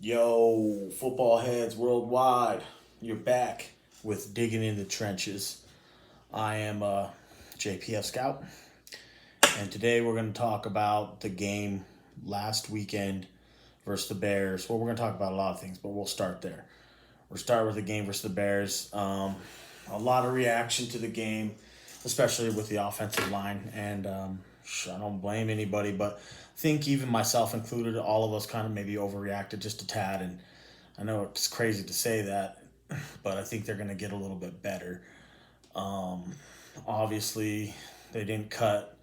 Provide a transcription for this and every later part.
Yo, football heads worldwide, you're back with Digging in the Trenches. I am JPF Scout, and today we're going to talk about the game last weekend versus the Bears. Well, we're going to talk about a lot of things, but we'll start there. We'll start with the game versus the Bears. A lot of reaction to the game, especially with the offensive line, and I don't blame anybody, but I think even myself included, all of us kind of maybe overreacted just a tad. And I know it's crazy to say that, but I think they're going to get a little bit better. Um, Obviously, they didn't cut.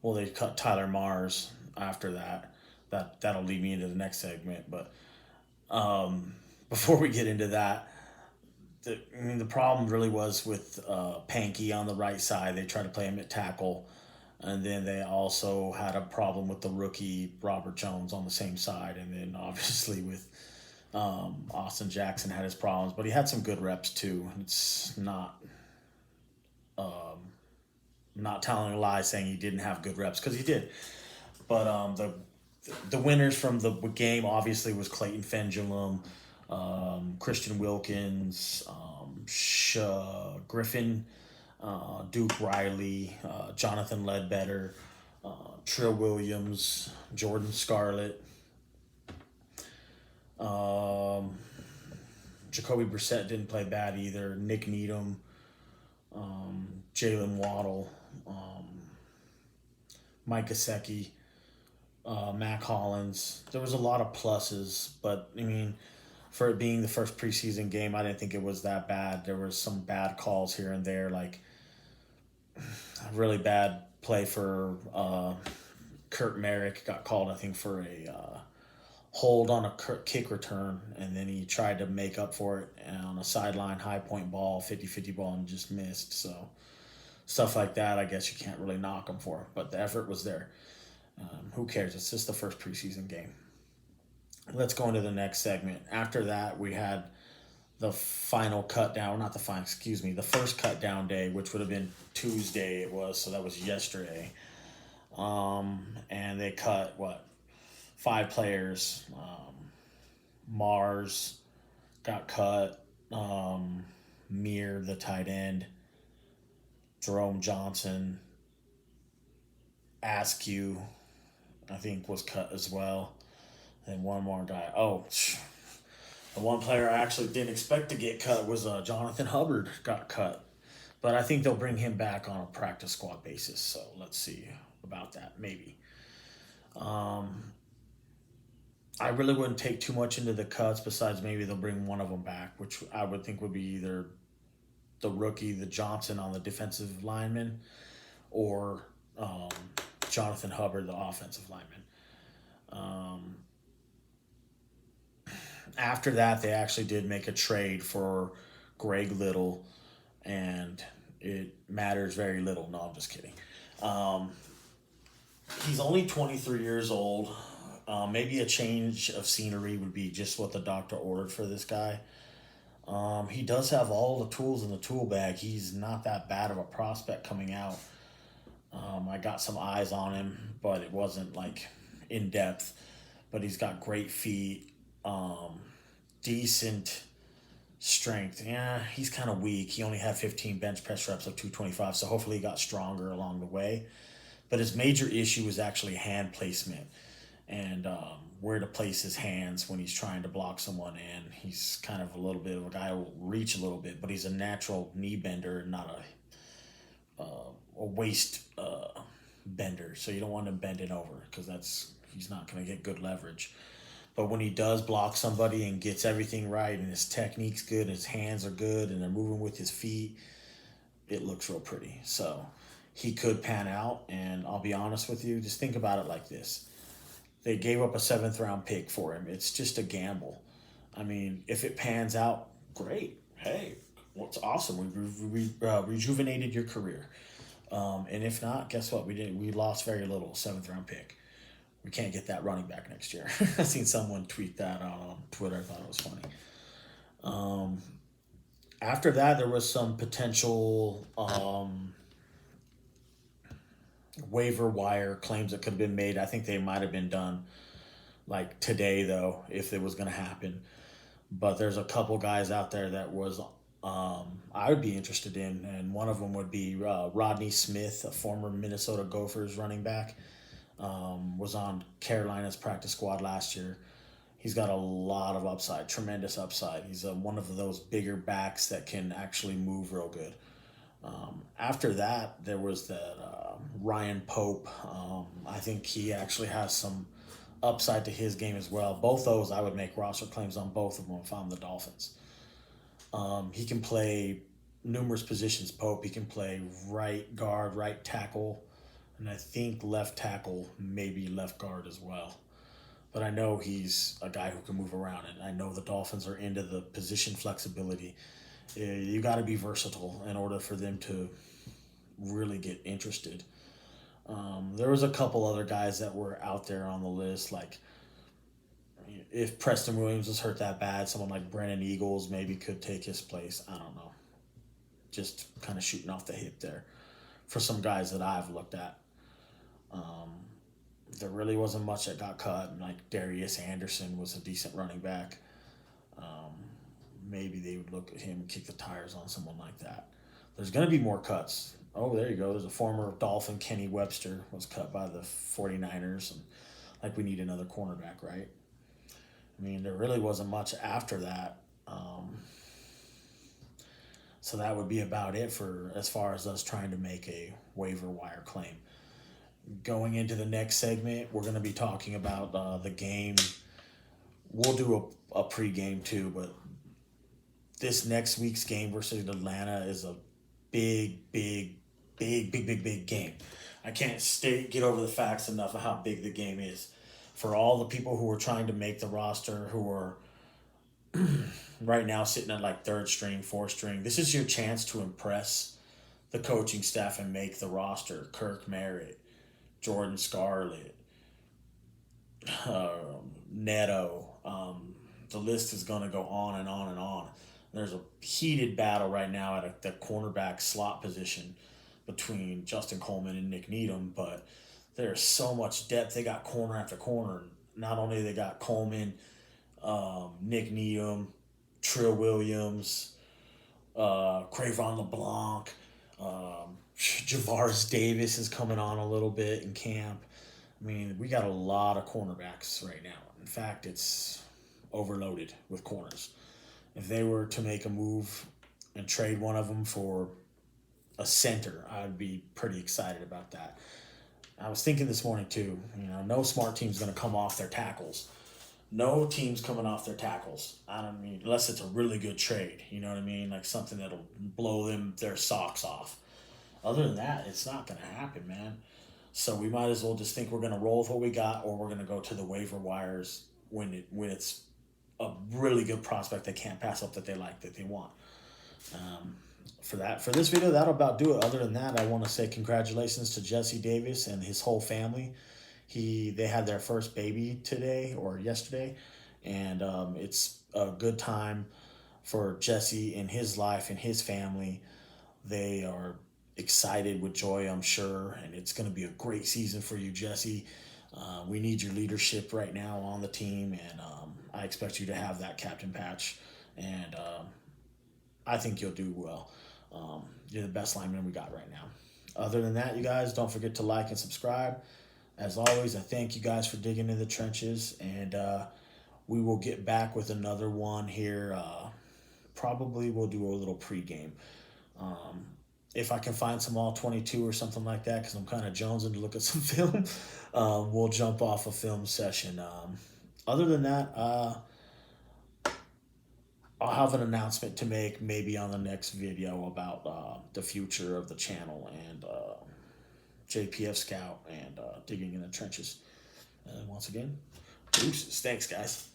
Well, they cut Tyler Mars after that. That'll lead me into the next segment. But before we get into that, the problem really was with Panky on the right side. They tried to play him at tackle, and then they also had a problem with the rookie Robert Jones on the same side, and then obviously with Austin Jackson had his problems, but he had some good reps too. It's not telling a lie saying he didn't have good reps because he did. But the winners from the game obviously was Clayton Fendulum, Christian Wilkins, Griffin, Duke Riley, Jonathan Ledbetter, Trill Williams, Jordan Scarlett, um, Jacoby Brissett didn't play bad either. Nick Needham, Jalen Waddle, Mike Gesicki, Mac Hollins. There was a lot of pluses, but I mean, for it being the first preseason game, I didn't think it was that bad. There was some bad calls here and there, like a really bad play for Kurt Merrick got called, I think, for a hold on a kick return, and then he tried to make up for it on a sideline high point ball, 50-50 ball, and just missed. So stuff like that, I guess you can't really knock him for, but the effort was there. Who cares? It's just the first preseason game. Let's go into the next segment. After that, we had the final cut down, not the final, excuse me, the first cut down day, which would have been Tuesday. It was, so that was yesterday. And they cut what, 5 players. Mars got cut. Mir, the tight end. Jerome Johnson. Askew, I think, was cut as well. And one more guy. Oh, the one player I actually didn't expect to get cut was Jonathan Hubbard got cut. But I think they'll bring him back on a practice squad basis. So let's see about that, maybe. Um, I really wouldn't take too much into the cuts besides maybe they'll bring one of them back, which I would think would be either the rookie, the Johnson on the defensive lineman, or Jonathan Hubbard, the offensive lineman. Um, After that, they actually did make a trade for Greg Little, and it matters very little. No, I'm just kidding. Um, he's only 23 years old. Maybe a change of scenery would be just what the doctor ordered for this guy. He does have all the tools in the tool bag. He's not that bad of a prospect coming out. I got some eyes on him, but it wasn't like in depth. But he's got great feet, decent strength. Yeah, he's kind of weak. He only had 15 bench press reps of 225, so hopefully he got stronger along the way. But his major issue is actually hand placement and where to place his hands when he's trying to block someone. And he's kind of a little bit of a guy who will reach a little bit, but he's a natural knee bender, not a waist bender. So you don't want him bending over because he's not going to get good leverage. But when he does block somebody and gets everything right and his technique's good, and his hands are good, and they're moving with his feet, it looks real pretty. So he could pan out, and I'll be honest with you, just think about it like this. They gave up a 7th-round pick for him. It's just a gamble. I mean, if it pans out, great. Hey, what's awesome. We rejuvenated your career. And if not, guess what? We lost very little, 7th-round pick. We can't get that running back next year. I seen someone tweet that on Twitter. I thought it was funny. After that, there was some potential waiver wire claims that could have been made. I think they might have been done like today though, if it was going to happen. But there's a couple guys out there that was I would be interested in, and one of them would be Rodney Smith, a former Minnesota Gophers running back. Was on Carolina's practice squad last year. He's got a lot of upside, tremendous upside. He's one of those bigger backs that can actually move real good. After that, there was that Ryan Pope. I think he actually has some upside to his game as well. Both those, I would make roster claims on both of them if I'm the Dolphins. He can play numerous positions, Pope. He can play right guard, right tackle, and I think left tackle, maybe left guard as well. But I know he's a guy who can move around, and I know the Dolphins are into the position flexibility. You got to be versatile in order for them to really get interested. There was a couple other guys that were out there on the list, like if Preston Williams was hurt that bad, someone like Brennan Eagles maybe could take his place. I don't know. Just kind of shooting off the hip there for some guys that I've looked at. There really wasn't much that got cut. Like Darius Anderson was a decent running back. Maybe they would look at him and kick the tires on someone like that. There's going to be more cuts. Oh, there you go. There's a former Dolphin, Kenny Webster, was cut by the 49ers. And like we need another cornerback, right? I mean, there really wasn't much after that. So that would be about it for as far as us trying to make a waiver wire claim. Going into the next segment, we're going to be talking about the game. We'll do a pregame too, but this next week's game versus Atlanta is a big game. I can't get over the facts enough of how big the game is. For all the people who are trying to make the roster, who are right now sitting at like third string, fourth string, this is your chance to impress the coaching staff and make the roster. Kirk Merritt, Jordan Scarlett, Neto. The list is going to go on and on and on. There's a heated battle right now at the cornerback slot position between Justin Coleman and Nick Needham, but there's so much depth. They got corner after corner. Not only they got Coleman, Nick Needham, Trill Williams, Crayvon LeBlanc, Javaris Davis is coming on a little bit in camp. I mean, we got a lot of cornerbacks right now. In fact, it's overloaded with corners. If they were to make a move and trade one of them for a center, I'd be pretty excited about that. I was thinking this morning too, no smart team's going to come off their tackles. No team's coming off their tackles. I don't mean, unless it's a really good trade, you know what I mean? Like something that'll blow their socks off. Other than that, it's not going to happen, man. So we might as well just think we're going to roll with what we got, or we're going to go to the waiver wires when it's a really good prospect they can't pass up that they like, that they want. For this video, that'll about do it. Other than that, I want to say congratulations to Jesse Davis and his whole family. They had their first baby today or yesterday, and it's a good time for Jesse in his life and his family. They are excited with joy, I'm sure, and it's going to be a great season for you, Jesse. We need your leadership right now on the team, and I expect you to have that captain patch, and I think you'll do well. You're the best lineman we got right now. Other than that, you guys, don't forget to like and subscribe. As always, I thank you guys for digging in the trenches, and we will get back with another one here. Probably we'll do a little pregame. If I can find some all-22 or something like that, because I'm kind of jonesing to look at some film, we'll jump off a film session. Other than that, I'll have an announcement to make maybe on the next video about the future of the channel and JPF Scout and digging in the trenches. And once again, deuces. Thanks, guys.